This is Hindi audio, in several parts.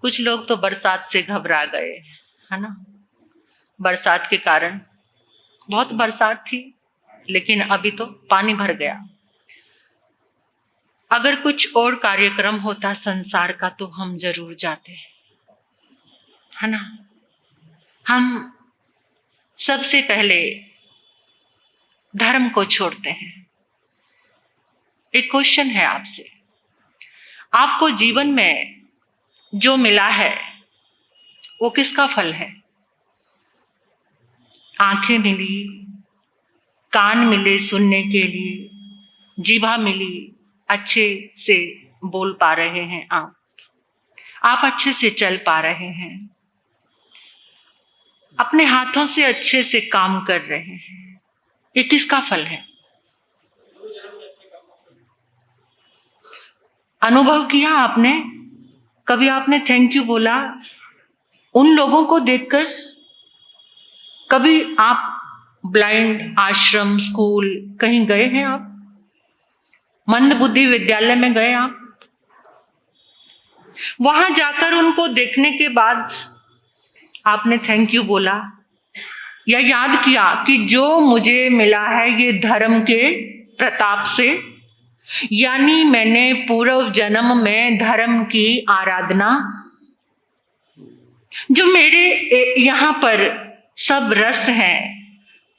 कुछ लोग तो बरसात से घबरा गए, है ना। बरसात के कारण, बहुत बरसात थी लेकिन अभी तो पानी भर गया। अगर कुछ और कार्यक्रम होता संसार का तो हम जरूर जाते, है ना। हम सबसे पहले धर्म को छोड़ते हैं। एक क्वेश्चन है आपसे, आपको जीवन में जो मिला है वो किसका फल है? आंखें मिली, कान मिले सुनने के लिए, जीभा मिली, अच्छे से बोल पा रहे हैं आप अच्छे से चल पा रहे हैं, अपने हाथों से अच्छे से काम कर रहे हैं, ये किसका फल है? अनुभव किया आपने? कभी आपने थैंक यू बोला उन लोगों को देखकर? कभी आप ब्लाइंड आश्रम, स्कूल कहीं गए हैं? आप मंद बुद्धि विद्यालय में गए? आप वहां जाकर उनको देखने के बाद आपने थैंक यू बोला या याद किया कि जो मुझे मिला है ये धर्म के प्रताप से, यानी मैंने पूर्व जन्म में धर्म की आराधना, जो मेरे यहाँ पर सब रस है,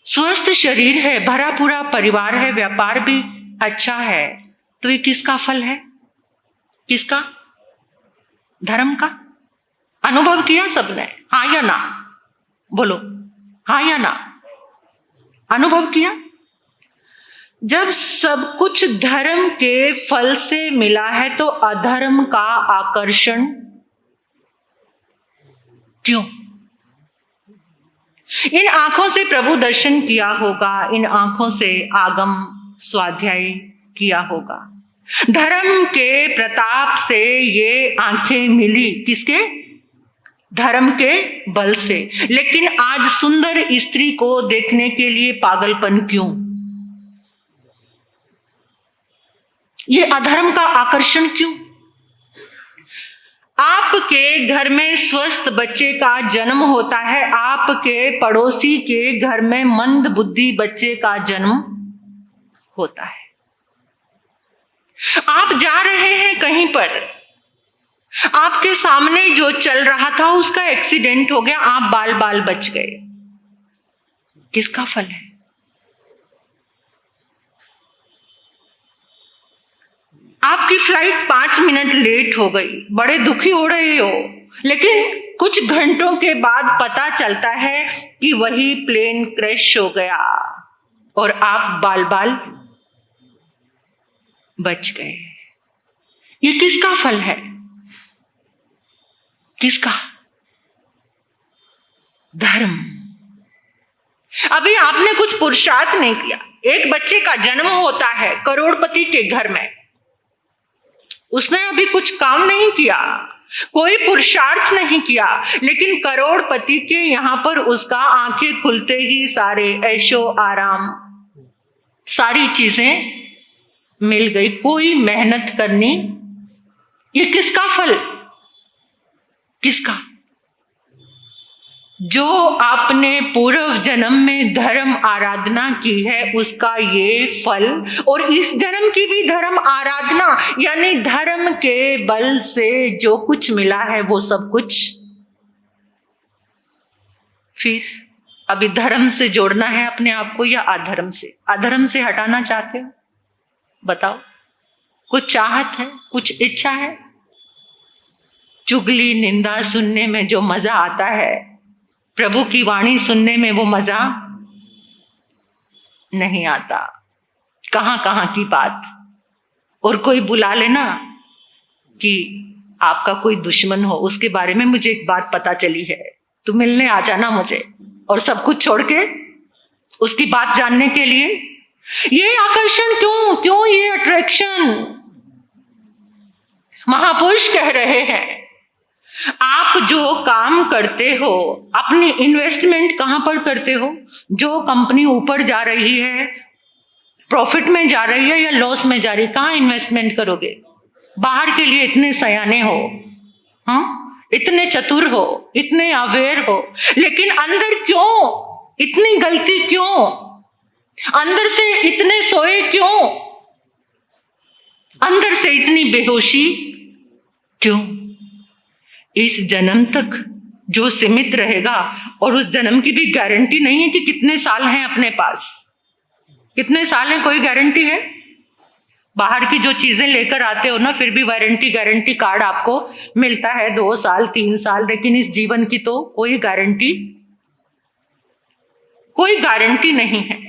स्वस्थ शरीर है, भरा पूरा परिवार है, व्यापार भी अच्छा है, तो ये किसका फल है? किसका? धर्म का। अनुभव किया सबने? हाँ या ना? बोलो हाँ या ना। अनुभव किया? जब सब कुछ धर्म के फल से मिला है तो अधर्म का आकर्षण क्यों? इन आंखों से प्रभु दर्शन किया होगा, इन आंखों से आगम स्वाध्याय किया होगा। धर्म के प्रताप से ये आंखें मिली, किसके? धर्म के बल से। लेकिन आज सुंदर स्त्री को देखने के लिए पागलपन क्यों? ये अधर्म का आकर्षण क्यों? आपके घर में स्वस्थ बच्चे का जन्म होता है, आपके पड़ोसी के घर में मंद बुद्धि बच्चे का जन्म होता है। आप जा रहे हैं कहीं पर, आपके सामने जो चल रहा था उसका एक्सीडेंट हो गया, आप बाल बाल बच गए, किसका फल है? आपकी फ्लाइट 5 मिनट लेट हो गई, बड़े दुखी हो रहे हो, लेकिन कुछ घंटों के बाद पता चलता है कि वही प्लेन क्रैश हो गया और आप बाल बाल बच गए। ये किसका फल है? किसका? धर्म। अभी आपने कुछ पुरुषार्थ नहीं किया। एक बच्चे का जन्म होता है करोड़पति के घर में, उसने अभी कुछ काम नहीं किया, कोई पुरुषार्थ नहीं किया, लेकिन करोड़पति के यहां पर उसका आंखें खुलते ही सारे ऐशो आराम, सारी चीजें मिल गई, कोई मेहनत करनी। ये किसका फल? किसका? जो आपने पूर्व जन्म में धर्म आराधना की है उसका ये फल, और इस जन्म की भी धर्म आराधना, यानी धर्म के बल से जो कुछ मिला है वो सब कुछ। फिर अभी धर्म से जोड़ना है अपने आप को या अधर्म से? अधर्म से हटाना चाहते हो? बताओ, कुछ चाहत है, कुछ इच्छा है? चुगली निंदा सुनने में जो मजा आता है, प्रभु की वाणी सुनने में वो मजा नहीं आता। कहां कहां की बात, और कोई बुला लेना कि आपका कोई दुश्मन हो, उसके बारे में मुझे एक बात पता चली है, तू मिलने आ जाना मुझे, और सब कुछ छोड़ के उसकी बात जानने के लिए। ये आकर्षण क्यों? क्यों ये अट्रैक्शन? महापुरुष कह रहे हैं आप जो काम करते हो, अपनी इन्वेस्टमेंट कहां पर करते हो? जो कंपनी ऊपर जा रही है, प्रॉफिट में जा रही है या लॉस में जा रही है, कहां इन्वेस्टमेंट करोगे? बाहर के लिए इतने सयाने हो, हाँ, इतने चतुर हो, इतने अवेयर हो, लेकिन अंदर क्यों इतनी गलती, क्यों अंदर से इतने सोए, क्यों अंदर से इतनी बेहोशी, क्यों? इस जन्म तक जो सीमित रहेगा, और उस जन्म की भी गारंटी नहीं है कि कितने साल हैं अपने पास, कितने साल हैं, कोई गारंटी है? बाहर की जो चीजें लेकर आते हो ना, फिर भी गारंटी कार्ड आपको मिलता है 2 साल 3 साल, लेकिन इस जीवन की तो कोई गारंटी नहीं है।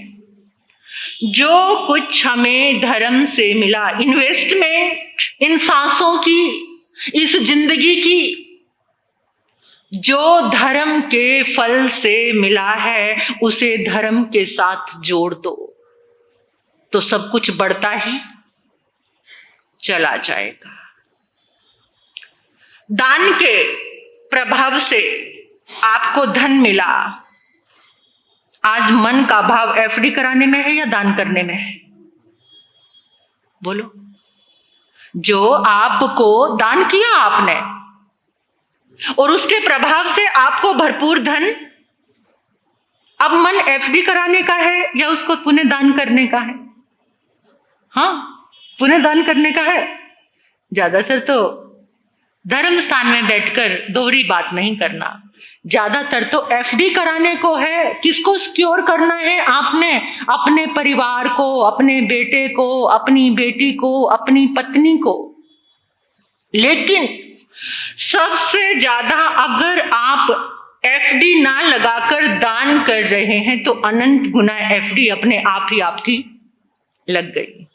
जो कुछ हमें धर्म से मिला, इन्वेस्टमेंट इन सांसों की, इस जिंदगी की, जो धर्म के फल से मिला है, उसे धर्म के साथ जोड़ दो तो सब कुछ बढ़ता ही चला जाएगा। दान के प्रभाव से आपको धन मिला। आज मन का भाव एफडी कराने में है या दान करने में है? बोलो। जो आपको दान किया आपने और उसके प्रभाव से आपको भरपूर धन, अब मन एफडी कराने का है या उसको पुण्य दान करने का है? हाँ, पुण्य दान करने का है। ज्यादातर तो धर्म स्थान में बैठकर दोहरी बात नहीं करना, ज्यादातर तो एफडी कराने को है। किसको सिक्योर करना है आपने? अपने परिवार को, अपने बेटे को, अपनी बेटी को, अपनी पत्नी को। लेकिन सबसे ज्यादा अगर आप एफडी ना लगाकर दान कर रहे हैं तो अनंत गुना एफडी अपने आप ही आपकी लग गई,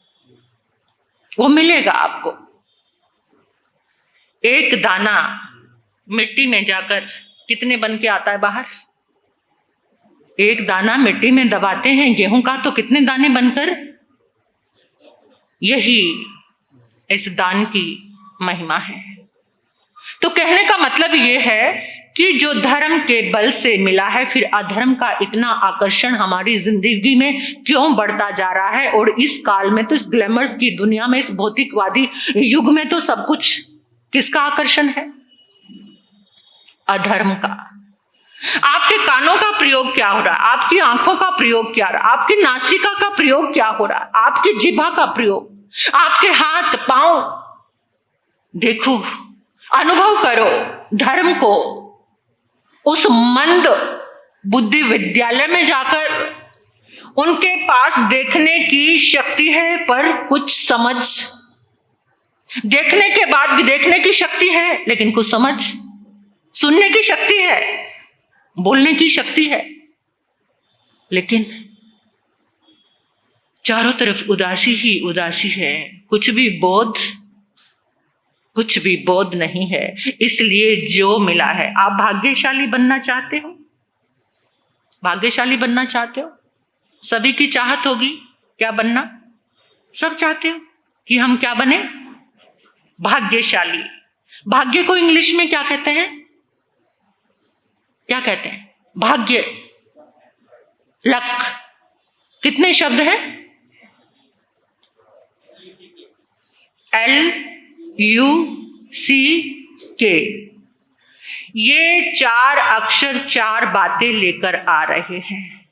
वो मिलेगा आपको। एक दाना मिट्टी में जाकर कितने बन के आता है बाहर? एक दाना मिट्टी में दबाते हैं गेहूं का तो कितने दाने बनकर? यही इस दान की महिमा है। तो कहने का मतलब यह है कि जो धर्म के बल से मिला है, फिर अधर्म का इतना आकर्षण हमारी जिंदगी में क्यों बढ़ता जा रहा है? और इस काल में तो, इस ग्लैमर्स की दुनिया में, इस भौतिकवादी युग में तो सब कुछ किसका आकर्षण है? अधर्म का। आपके कानों का प्रयोग क्या हो रहा है? आपकी आंखों का प्रयोग क्या हो रहा है? आपकी नासिका का प्रयोग क्या हो रहा है? आपकी जिह्वा का प्रयोग, आपके हाथ पांव, देखो, अनुभव करो धर्म को। उस मंद बुद्धि विद्यालय में जाकर उनके पास देखने की शक्ति है पर कुछ समझ, देखने के बाद भी देखने की शक्ति है लेकिन कुछ समझ, सुनने की शक्ति है, बोलने की शक्ति है, लेकिन चारों तरफ उदासी ही उदासी है। कुछ भी बोध नहीं है। इसलिए जो मिला है, आप भाग्यशाली बनना चाहते हो? भाग्यशाली बनना चाहते हो? सभी की चाहत होगी क्या बनना? सब चाहते हो कि हम क्या बने? भाग्यशाली। भाग्य को इंग्लिश में क्या कहते हैं? क्या कहते हैं? भाग्य, लक। कितने शब्द हैं? LUCK। ये 4 अक्षर 4 बातें लेकर आ रहे हैं।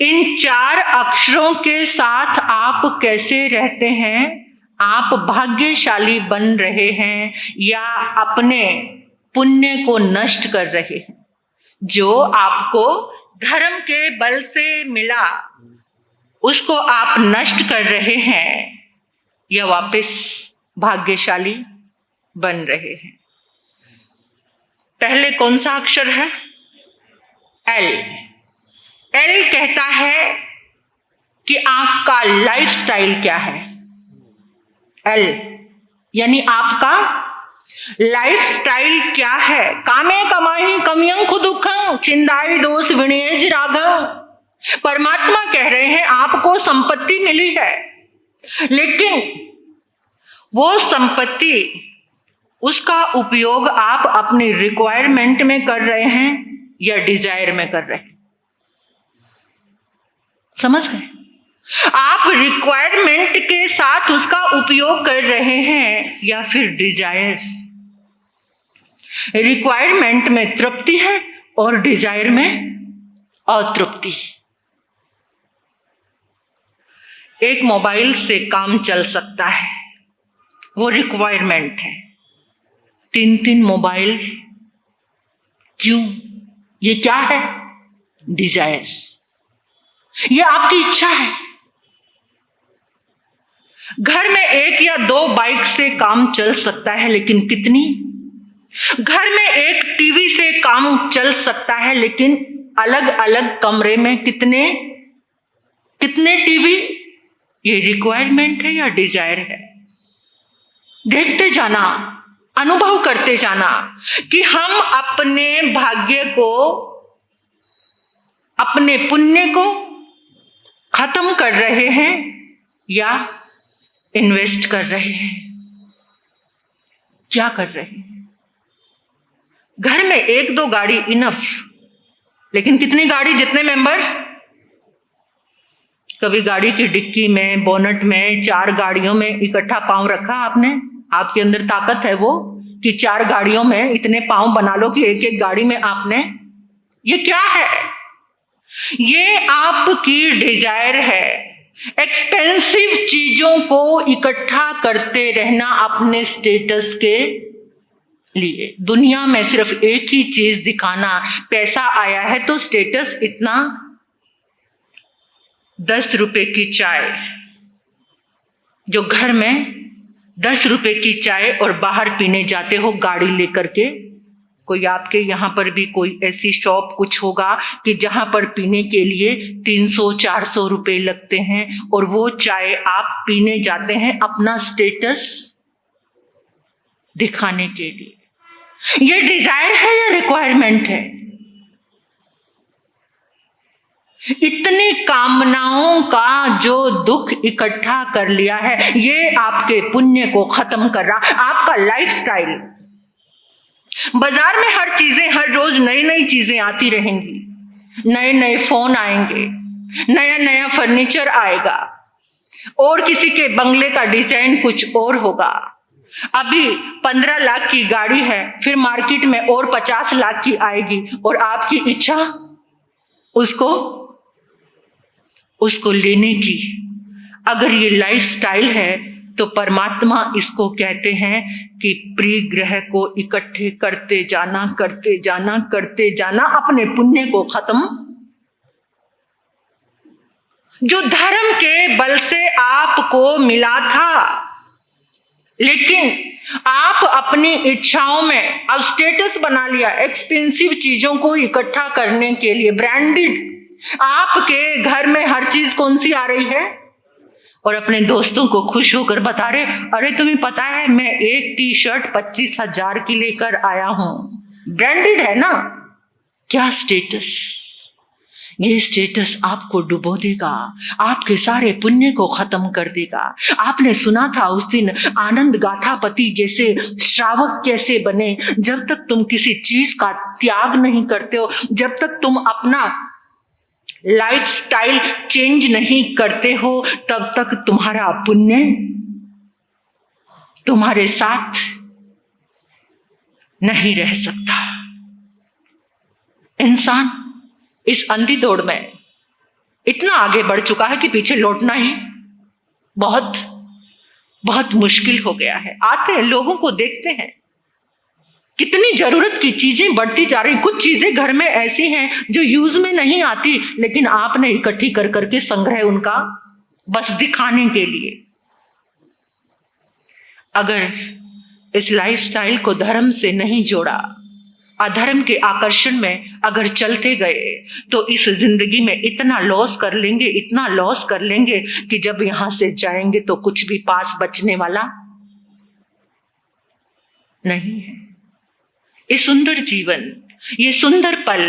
इन 4 अक्षरों के साथ आप कैसे रहते हैं? आप भाग्यशाली बन रहे हैं या अपने पुण्य को नष्ट कर रहे हैं? जो आपको धर्म के बल से मिला उसको आप नष्ट कर रहे हैं या वापस भाग्यशाली बन रहे हैं? पहले कौन सा अक्षर है? L कहता है कि आपका लाइफस्टाइल क्या है। L यानी आपका लाइफस्टाइल क्या है? कामे कमाही कमियं खुदुखं छिंदाई दोष विणेज रागं। परमात्मा कह रहे हैं आपको संपत्ति मिली है, लेकिन वो संपत्ति, उसका उपयोग आप अपनी रिक्वायरमेंट में कर रहे हैं या डिजायर में कर रहे हैं? समझ गए? आप रिक्वायरमेंट के साथ उसका उपयोग कर रहे हैं या फिर डिजायर? रिक्वायरमेंट में तृप्ति है और डिजायर में अतृप्ति। एक मोबाइल से काम चल सकता है, वो रिक्वायरमेंट है। 3 मोबाइल क्यों? ये क्या है? डिजायर। ये आपकी इच्छा है। घर में 1 या 2 बाइक से काम चल सकता है, लेकिन कितनी? घर में 1 टीवी से काम चल सकता है, लेकिन अलग अलग कमरे में कितने टीवी? ये रिक्वायरमेंट है या डिजायर है? देखते जाना, अनुभव करते जाना कि हम अपने भाग्य को, अपने पुण्य को खत्म कर रहे हैं या इन्वेस्ट कर रहे हैं। क्या कर रहे हैं? घर में 1-2 गाड़ी इनफ, लेकिन कितनी गाड़ी? जितने मेंबर। कभी गाड़ी की डिक्की में, बोनट में 4 गाड़ियों में इकट्ठा पांव रखा आपने? आपके अंदर ताकत है वो कि 4 गाड़ियों में इतने पांव बना लो कि एक गाड़ी में आपने। ये क्या है? ये आपकी डिजायर है। एक्सपेंसिव चीजों को इकट्ठा करते रहना अपने स्टेटस के लिए। दुनिया में सिर्फ एक ही चीज दिखाना। पैसा आया है तो स्टेटस इतना। 10 रुपए की चाय, जो घर में 10 रुपए की चाय और बाहर पीने जाते हो गाड़ी लेकर के। कोई आपके यहां पर भी कोई ऐसी शॉप कुछ होगा कि जहां पर पीने के लिए 300-400 रुपए लगते हैं, और वो चाय आप पीने जाते हैं अपना स्टेटस दिखाने के लिए। ये डिजायर है या रिक्वायरमेंट है? इतनी कामनाओं का जो दुख इकट्ठा कर लिया है, ये आपके पुण्य को खत्म कर रहा। आपका लाइफस्टाइल, बाजार में हर चीजें, हर रोज नई नई चीजें आती रहेंगी। नए नए फोन आएंगे, नया नया फर्नीचर आएगा, और किसी के बंगले का डिजाइन कुछ और होगा। अभी 15 लाख की गाड़ी है, फिर मार्केट में और 50 लाख की आएगी, और आपकी इच्छा उसको लेने की। अगर ये लाइफस्टाइल है तो परमात्मा इसको कहते हैं कि परिग्रह को इकट्ठे करते जाना, करते जाना, करते जाना, अपने पुण्य को खत्म। जो धर्म के बल से आपको मिला था, लेकिन आप अपनी इच्छाओं में अब स्टेटस बना लिया। एक्सपेंसिव चीजों को इकट्ठा करने के लिए, ब्रांडेड। आपके घर में हर चीज कौन सी आ रही है? और अपने दोस्तों को खुश होकर बता रहे, अरे तुम्हें पता है मैं एक टी-शर्ट 25,000 की लेकर आया हूं। ब्रांडेड है ना? क्या स्टेटस? ये स्टेटस आपको डुबो देगा, आपके सारे पुण्य को खत्म कर देगा। आपने सुना था उस दिन आनंद गाथापति जैसे श्रावक कैसे बने। जब तक तुम किसी चीज का त्याग नहीं करते हो, जब तक तुम अपना लाइफस्टाइल चेंज नहीं करते हो, तब तक तुम्हारा पुण्य तुम्हारे साथ नहीं रह सकता। इंसान इस अंधी दौड़ में इतना आगे बढ़ चुका है कि पीछे लौटना ही बहुत बहुत मुश्किल हो गया है। आते हैं, लोगों को देखते हैं, कितनी जरूरत की चीजें बढ़ती जा रही। कुछ चीजें घर में ऐसी हैं जो यूज में नहीं आती, लेकिन आपने इकट्ठी कर करके संग्रह उनका बस दिखाने के लिए। अगर इस लाइफस्टाइल को धर्म से नहीं जोड़ा, अधर्म के आकर्षण में अगर चलते गए, तो इस जिंदगी में इतना लॉस कर लेंगे, इतना लॉस कर लेंगे कि जब यहां से जाएंगे तो कुछ भी पास बचने वाला नहीं है। ये सुंदर जीवन, ये सुंदर पल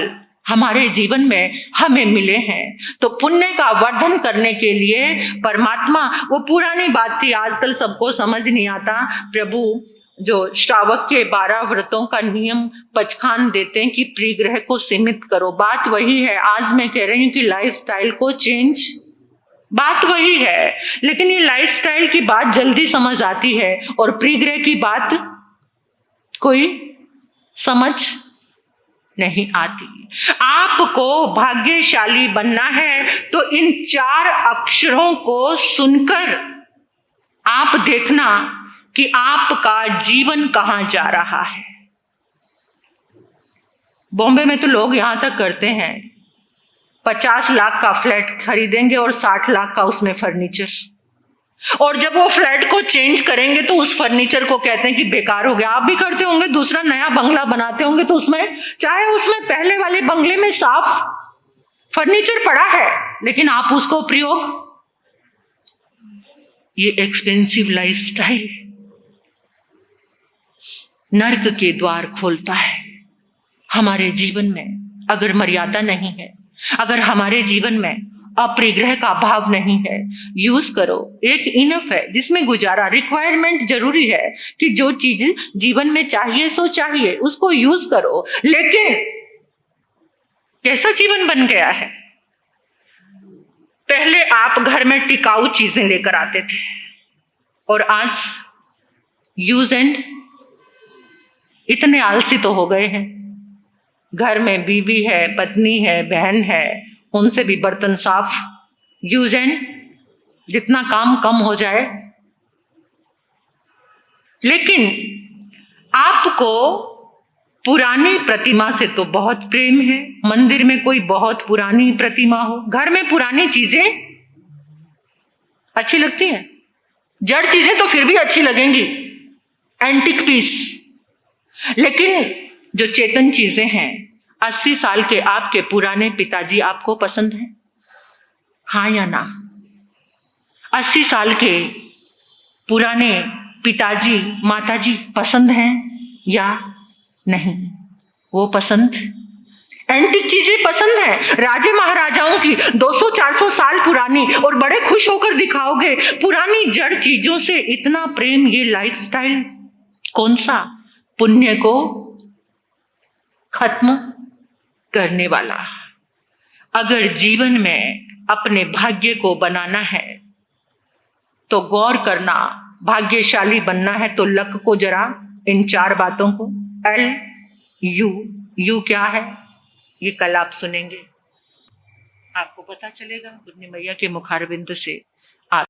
हमारे जीवन में हमें मिले हैं, तो पुण्य का वर्धन करने के लिए परमात्मा, वो पुरानी बात थी, आजकल सबको समझ नहीं आता। प्रभु जो श्रावक के 12 व्रतों का नियम पचखान देते हैं कि परिग्रह को सीमित करो, बात वही है। आज मैं कह रही हूँ कि लाइफस्टाइल को चेंज, बात वही है, लेकिन ये लाइफस्टाइल की बात जल्दी समझ आती है और परिग्रह की बात कोई समझ नहीं आती। आपको भाग्यशाली बनना है तो इन 4 अक्षरों को सुनकर आप देखना कि आपका जीवन कहां जा रहा है। बॉम्बे में तो लोग यहां तक करते हैं 50 लाख का फ्लैट खरीदेंगे और 60 लाख का उसमें फर्नीचर, और जब वो फ्लैट को चेंज करेंगे तो उस फर्नीचर को कहते हैं कि बेकार हो गया। आप भी करते होंगे, दूसरा नया बंगला बनाते होंगे तो उसमें, चाहे उसमें पहले वाले बंगले में साफ फर्नीचर पड़ा है लेकिन आप उसको प्रयोग, ये एक्सपेंसिव लाइफस्टाइल नर्क के द्वार खोलता है हमारे जीवन में। अगर मर्यादा नहीं है, अगर हमारे जीवन में अपरिग्रह का भाव नहीं है, यूज करो। एक इनफ है जिसमें गुजारा, रिक्वायरमेंट जरूरी है कि जो चीज जीवन में चाहिए सो चाहिए, उसको यूज करो। लेकिन कैसा जीवन बन गया है, पहले आप घर में टिकाऊ चीजें लेकर आते थे और आज यूज एंड, इतने आलसी तो हो गए हैं। घर में बीवी है, पत्नी है, बहन है, उनसे भी बर्तन साफ, यूज एंड, जितना काम कम हो जाए। लेकिन आपको पुरानी प्रतिमा से तो बहुत प्रेम है। मंदिर में कोई बहुत पुरानी प्रतिमा हो, घर में पुरानी चीजें अच्छी लगती हैं, जड़ चीजें तो फिर भी अच्छी लगेंगी, एंटिक पीस। लेकिन जो चेतन चीजें हैं, 80 साल के आपके पुराने पिताजी आपको पसंद हैं, हाँ या ना? 80 साल के पुराने पिताजी माताजी पसंद हैं या नहीं? वो पसंद, एंटिक चीजें पसंद हैं, राजे महाराजाओं की 200-400 साल पुरानी, और बड़े खुश होकर दिखाओगे। पुरानी जड़ चीजों से इतना प्रेम, ये लाइफस्टाइल कौन सा पुण्य को खत्म करने वाला। अगर जीवन में अपने भाग्य को बनाना है तो गौर करना, भाग्यशाली बनना है तो लक को जरा इन 4 बातों को, LU क्या है ये कल आप सुनेंगे, आपको पता चलेगा। पूर्णी मैया के मुखारबिंद से।